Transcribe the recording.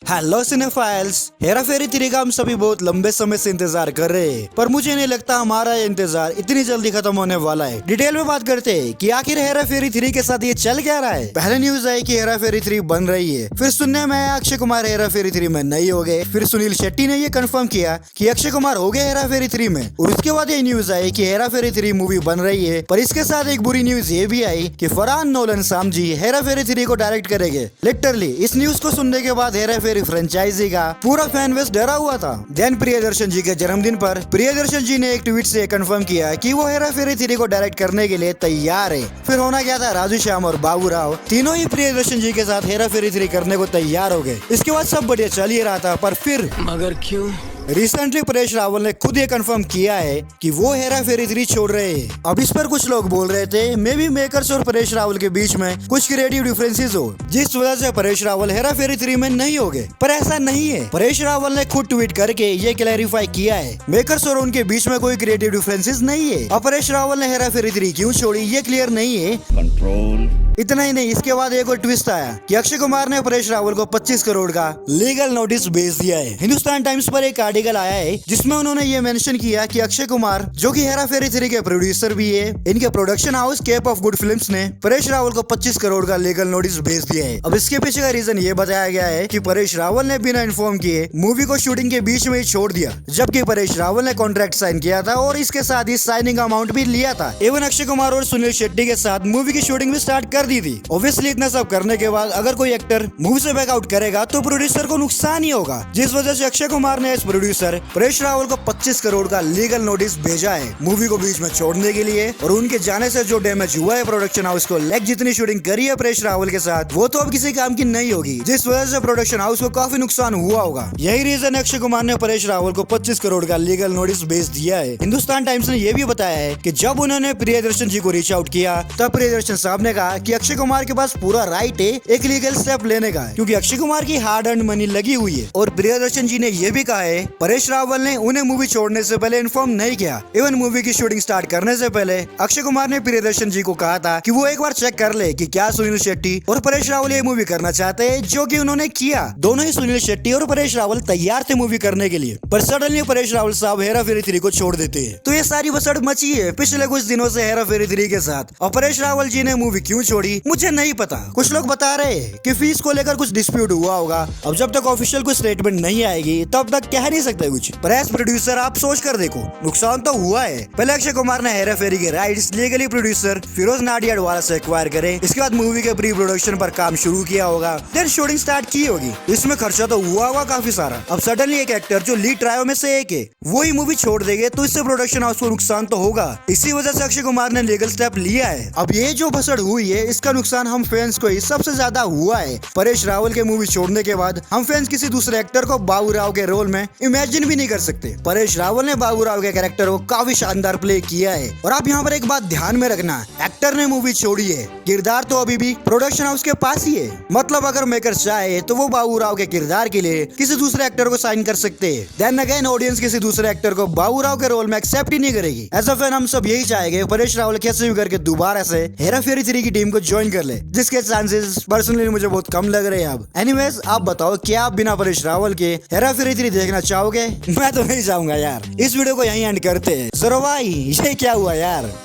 Hello cinephiles, Hera फेरी 3 का हम सभी बहुत लंबे समय से इंतजार कर रहे हैं, पर मुझे नहीं लगता हमारा ये इंतजार इतनी जल्दी खत्म होने वाला है। डिटेल में बात करते हैं कि आखिर हेरा फेरी 3 के साथ ये चल क्या रहा है। पहले न्यूज आई कि हेरा फेरी 3 बन रही है, फिर सुनने में आया अक्षय कुमार हेरा फेरी 3 में नहीं हो गए, फिर सुनील शेट्टी ने ये कंफर्म किया कि अक्षय कुमार हो गए हेरा फेरी 3 में, और उसके बाद ये न्यूज आई कि हेरा फेरी 3 मूवी बन रही है। पर इसके साथ एक बुरी न्यूज ये भी आई कि फरहान नोलन सामजी हेरा फेरी 3 को डायरेक्ट करेंगे। लिटरली इस न्यूज को सुनने के बाद हेरा फेरी फ्रेंचाइजी का पूरा फैन बेस डरा हुआ था। देन प्रियदर्शन जी के जन्मदिन पर प्रियदर्शन जी ने एक ट्वीट से कंफर्म किया कि वो हेरा फेरी 3 को डायरेक्ट करने के लिए तैयार है। फिर होना क्या था, राजू श्याम और बाबू राव तीनों ही प्रियदर्शन जी के साथ हेरा फेरी 3 करने को तैयार हो गए। इसके बाद सब बढ़िया चल ही रहा था, पर फिर मगर क्यों? रिसेंटली परेश रावल ने खुद ये कंफर्म किया है कि वो हेरा फेरी 3 छोड़ रहे हैं। अब इस पर कुछ लोग बोल रहे थे मे बी मेकर्स और परेश रावल के बीच में कुछ क्रिएटिव डिफरेंसेस हो, जिस वजह से परेश रावल हेरा फेरी 3 में नहीं हो गए। पर ऐसा नहीं है। परेश रावल ने खुद ट्वीट करके ये क्लैरिफाई किया है मेकर्स और उनके बीच में कोई क्रिएटिव डिफरेंसेस नहीं है। अब परेश रावल ने हेरा फेरी 3 क्यों छोड़ी ये क्लियर नहीं है। कंट्रोल। इतना ही नहीं, इसके बाद एक और ट्विस्ट आया कि अक्षय कुमार ने परेश रावल को 25 करोड़ का लीगल नोटिस भेज दिया है। हिंदुस्तान टाइम्स पर एक आर्टिकल आया है जिसमें उन्होंने ये मेंशन किया कि अक्षय कुमार, जो कि हेरा फेरी 3 के प्रोड्यूसर भी है, इनके production house Cape of Good Films ने परेश रावल को 25 करोड़ का लीगल नोटिस भेज दिया है। अब इसके पीछे का रीजन ये बताया गया है कि परेश रावल ने बिना इन्फॉर्म किए मूवी को शूटिंग के बीच में ही छोड़ दिया, जबकि परेश रावल ने कॉन्ट्रैक्ट साइन किया था और इसके साथ ही साइनिंग अमाउंट भी लिया था। इवन अक्षय कुमार और सुनील शेट्टी के साथ मूवी की शूटिंग भी स्टार्ट कर दी थी। ऑब्वियसली इतना सब करने के बाद अगर कोई एक्टर मूवी से बैकआउट करेगा तो प्रोड्यूसर को नुकसान ही होगा, जिस वजह से अक्षय कुमार ने इस प्रोड्यूसर परेश रावल को 25 करोड़ का लीगल नोटिस भेजा है मूवी को बीच में छोड़ने के लिए। और उनके जाने से जो डैमेज हुआ है प्रोडक्शन हाउस को, लेग जितनी शूटिंग करी है परेश रावल के साथ, वो तो अब किसी काम की नहीं होगी, जिस वजह से प्रोडक्शन हाउस को काफी नुकसान हुआ होगा। यही रीजन है अक्षय कुमार ने परेश रावल को 25 करोड़ का लीगल नोटिस भेज दिया है। हिंदुस्तान टाइम्स ने यह भी बताया है कि जब उन्होंने प्रियदर्शन जी को रीच आउट किया तब प्रियदर्शन साहब ने कहा कि अक्षय कुमार के पास पूरा राइट है एक लीगल स्टेप लेने का, क्योंकि अक्षय कुमार की हार्ड अर्न मनी लगी हुई है। और प्रियदर्शन जी ने यह भी कहा है परेश रावल ने उन्हें मूवी छोड़ने से पहले इन्फॉर्म नहीं किया। इवन मूवी की शूटिंग स्टार्ट करने से पहले अक्षय कुमार ने प्रियदर्शन जी को कहा था कि वो एक बार चेक कर ले कि क्या सुनील शेट्टी और परेश रावल ये मूवी करना चाहते हैं, जो कि उन्होंने किया। दोनों ही सुनील शेट्टी और परेश रावल तैयार थे मूवी करने के लिए, पर सडनली परेश रावल साहब हेरा फेरी 3 को छोड़ देते हैं। तो ये सारी बसड़ मची है पिछले कुछ दिनों से हेरा फेरी 3 के साथ। और परेश रावल जी ने मूवी क्यों छोड़ी मुझे नहीं पता। कुछ लोग बता रहे हैं कि फीस को लेकर कुछ डिस्प्यूट हुआ होगा। अब जब तक ऑफिशियल कोई स्टेटमेंट नहीं आएगी तब तक कह नहीं सकते कुछ। पर एज प्रोड्यूसर आप सोच कर देखो, नुकसान तो हुआ है। पहले अक्षय कुमार ने हेरा फेरी के rights legally producer Firoz Nadiadwala से एक्वायर करे, इसके बाद मूवी के प्री प्रोडक्शन पर काम शुरू किया होगा, देन शूटिंग स्टार्ट की होगी। इसमें खर्चा तो हुआ होगा काफी सारा। अब सडनली एक एक्टर जो लीड ट्रायो में से एक है वो ही मूवी छोड़ देंगे तो इससे प्रोडक्शन हाउस को नुकसान तो होगा। इसी वजह से अक्षय कुमार ने लीगल स्टेप लिया है। अब ये जो भसड़ हुई है इसका नुकसान हम फैंस को ही सबसे ज्यादा हुआ है। परेश रावल के मूवी छोड़ने के बाद हम फैंस किसी दूसरे एक्टर को बाबू राव के रोल में इमेजिन भी नहीं कर सकते। परेश रावल ने बाबू राव के कैरेक्टर को काफी शानदार प्ले किया है। और आप यहाँ पर एक बात ध्यान में रखना, एक्टर ने मूवी छोड़ी है, किरदार तो अभी भी प्रोडक्शन हाउस के पास ही है। मतलब अगर मेकर चाहे तो वो बाबू राव के किरदार के लिए किसी दूसरे एक्टर को साइन कर सकते हैं। देन अगेन ऑडियंस किसी दूसरे एक्टर को बाबू राव के रोल में एक्सेप्ट ही नहीं करेगी। एज अ फैन हम सब यही चाहेंगे परेश रावल कैसे भी करके दोबारा से हेरा फेरी 3 की टीम को ज्वाइन कर ले, जिसके चांसेस पर्सनली मुझे बहुत कम लग रहे हैं अब। एनीवेज आप बताओ क्या आप बिना परेश रावल के हेरा फेरी 3 देखना चाहोगे? मैं तो नहीं चाहूंगा यार। इस वीडियो को यहीं एंड करते हैं। जरो भाई ये क्या हुआ यार।